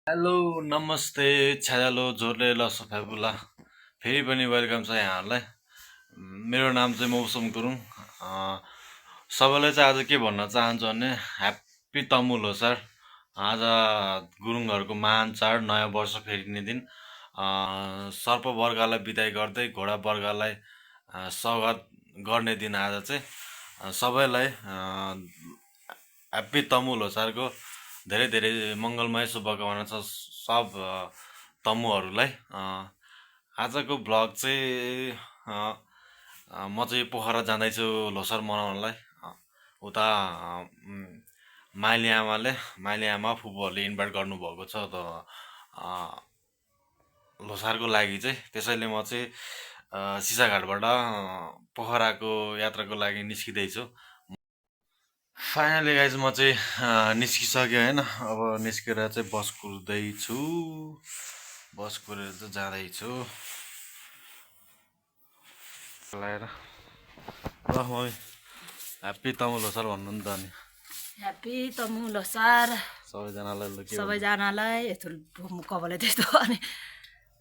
Hello नमस्ते छ्यालो जोरले ल सफाबुला फेरि पनि वेलकम छ यहाँहरूलाई। मेरो नाम चाहिँ मौसम गुरुङ। सबैलाई चाहिँ आज के भन्न चाहन्छु भने ह्याप्पी तमु लोसार। आज गुरुङहरूको महान चाड नयाँ वर्ष फेरिने दिन। सर्प वर्गलाई बिदाई गर्दै घोडा वर्गलाई स्वागत गर्ने दिन आज चाहिँ सबैलाई ह्याप्पी तमु लोसारको धेरै धेरै मङ्गलमय शुभकामना छ सब तमुहरूलाई। आजको भ्लग चाहिँ म चाहिँ पोखरा जाँदैछु लोसार मनाउनलाई। उता माइली आमा फुपूहरूले इन्भाइट गर्नुभएको छ त लोसारको लागि चाहिँ। त्यसैले म चाहिँ सिसाघाटबाट पोखराको यात्राको लागि निस्किँदैछु। फाइनली गाइज म चाहिँ निस्किसकेँ होइन। अब निस्केर चाहिँ बस कुर्दैछु। बस कुरेर चाहिँ जाँदैछु लगाएर। ल म ह्याप्पी तमु लोसार भन्नु नि त। अनि ह्याप्पी तमु लोसार सबैजनालाई यत्रो कपालले त्यस्तो अनि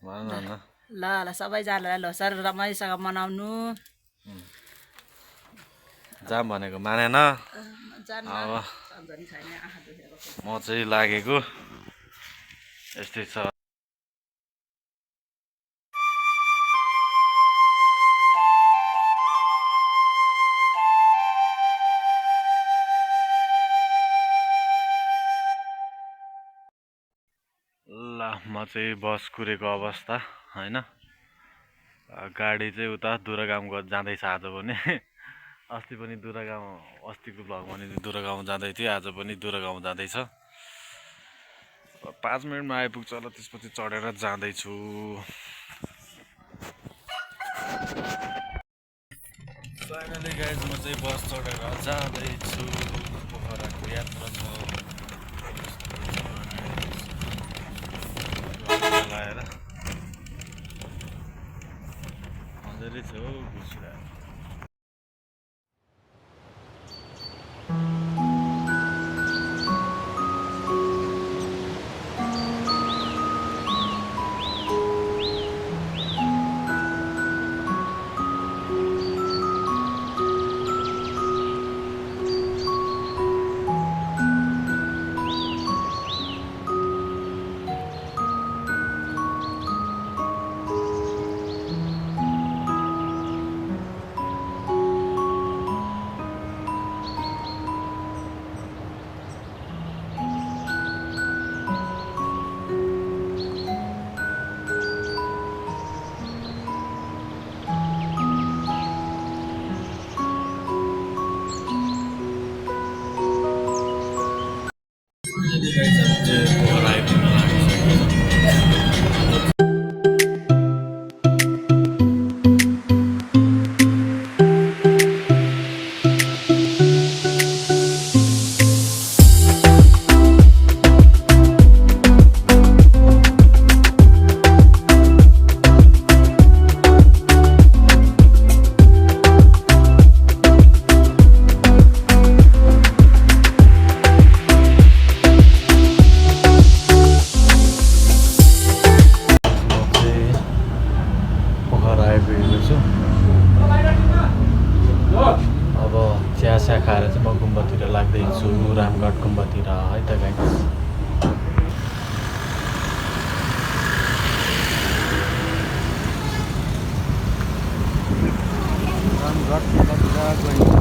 भन न। ल सबैजनालाई लोसार रमाइसँग मनाउनु। जाम भनेको मानेन। अब म चाहिँ लागेको यस्तै छ। ल म चाहिँ बस कुरेको अवस्था होइन। गाडी चाहिँ उता दुरागाउँ जाँदैछ आज पनि। अस्ति पनि दुरागाउँ, अस्तिको भ्लगमा पनि दुरागाउँ जाँदै थियो, आज पनि दुरागाउँ जाँदैछ। 5 मिनटमा आइपुग्छ होला, त्यसपछि चढेर जाँदैछु। फाइनली गाइज म चाहिँ बस चढेर जाँदैछु। पोखराको यात्रा छ लगाएर मजाले छ हौ घुसिरहेको। अब चिया खाएर चाहिँ म गुम्बातिर लाग्दैछु, रामगढ गुम्बातिर है त गाइस। रामगढ गुम्बातिर गइन्छ।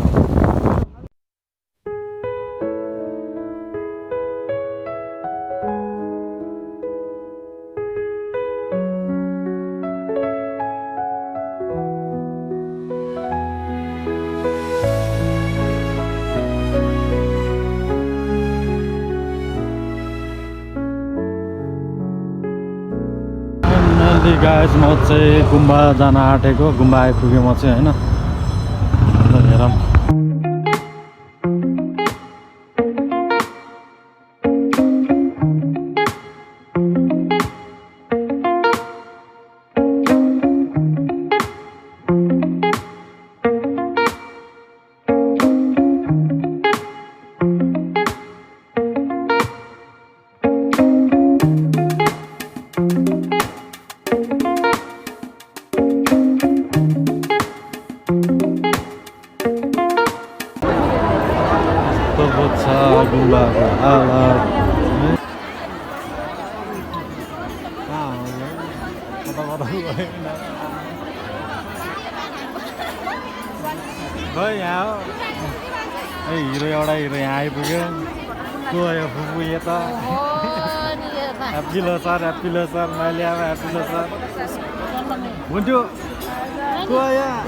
गाइस म चाहिँ गुम्बा जान आँटेको, गुम्बा आइपुगेँ म चाहिँ होइन। हेरौँ कस्तो छ गुम्बाको हालत खै यहाँ हो ए हिरो एउटा हिरो यहाँ आइपुग्यो को यो फुपू यता ह्याप्पी लोसार मैले अब ह्याप्पी लोसार हुन्थ्यो को यहाँ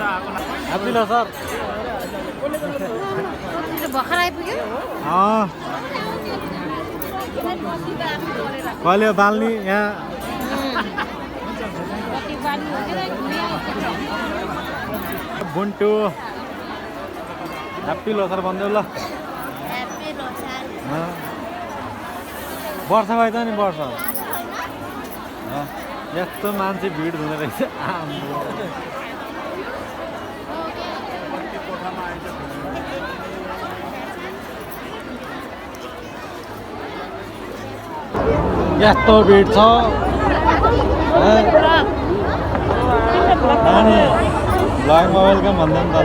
ह्याप्पी लोसार भर्खर आइपुग्यो कहिले बाल्ने यहाँ बुन्टु ह्याप्पी लोसार भनिदेऊ ल वर्ष भयो त नि वर्ष यस्तो मान्छे भिड हुँदो रहेछ यस्तो भिड छ नानी ब्लगमा वेलकम भन्दा नि त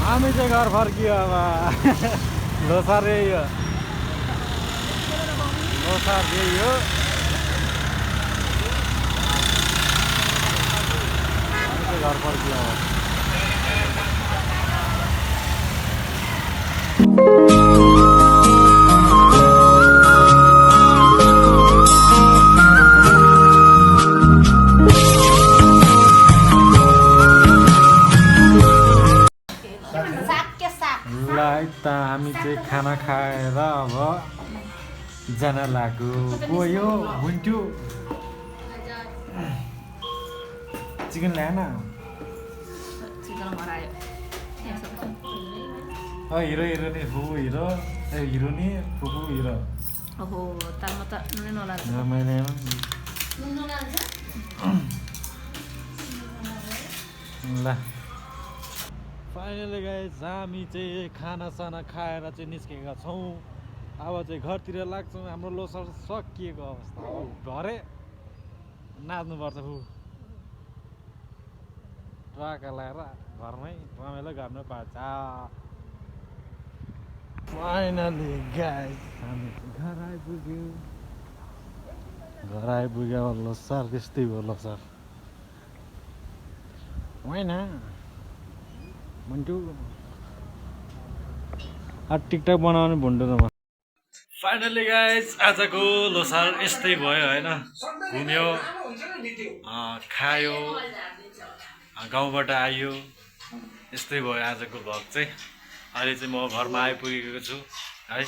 हामी चाहिँ घर फर्कियो अब लोसार यो लोसार यही हो घर फर्कियो अब हामी चाहिँ खाना खाएर अब जान लाग्यो गयो हुन्थ्यो चिकन ल्याएन हिरो हिरोनी फुपू हिरो ए हिरोनी फुपू हिरो मैले ल फाइनली गाइस हामी चाहिँ खानासाना खाएर चाहिँ निस्केका छौँ अब चाहिँ घरतिर लाग्छौँ हाम्रो लोसार सकिएको अवस्था अब घरै नाच्नुपर्छ फु ट्रका लगाएर घरमै रमाइलो गर्नु पर्छ फाइनली गाइस हामी घर आइपुग्यो लोसार त्यस्तै भयो लोसार होइन टिकटक बनाउने भुन्डुमा फाइनली गाइस आजको लोसार यस्तै भयो होइन घुम्यो खायो गाउँबाट आयो यस्तै भयो आजको भ्लग चाहिँ अहिले चाहिँ म घरमा आइपुगेको छु है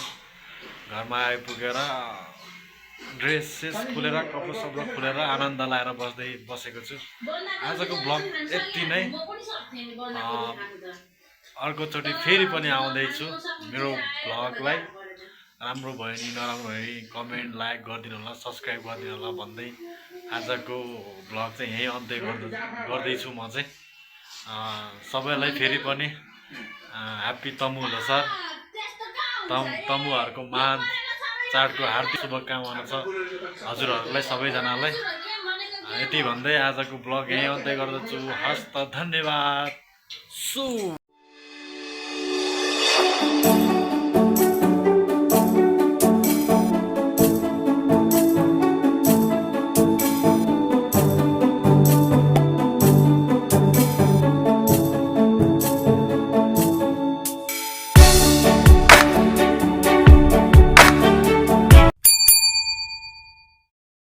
घरमा आइपुगेर ड्रेस सेस खुलेर कपडा सपडा खुलेर आनन्द लाएर बसेको छु आजको भ्लग यति नै अर्कोचोटि फेरि पनि आउँदैछु मेरो भ्लगलाई राम्रो भयो नि नराम्रो भयो नि कमेन्ट लाइक गरिदिनु होला सब्सक्राइब गरिदिनु होला भन्दै आजको भ्लग चाहिँ यहीँ अन्त्य गर्दैछु म चाहिँ सबैलाई फेरि पनि ह्याप्पी तमु लोसार तमुहरूको मान चाडको हार्दिक शुभकामना छ हजुरहरूलाई सबैजनालाई यति भन्दै आजको ब्लग यहीँ अन्त्य गर्दछु हस्त धन्यवाद सु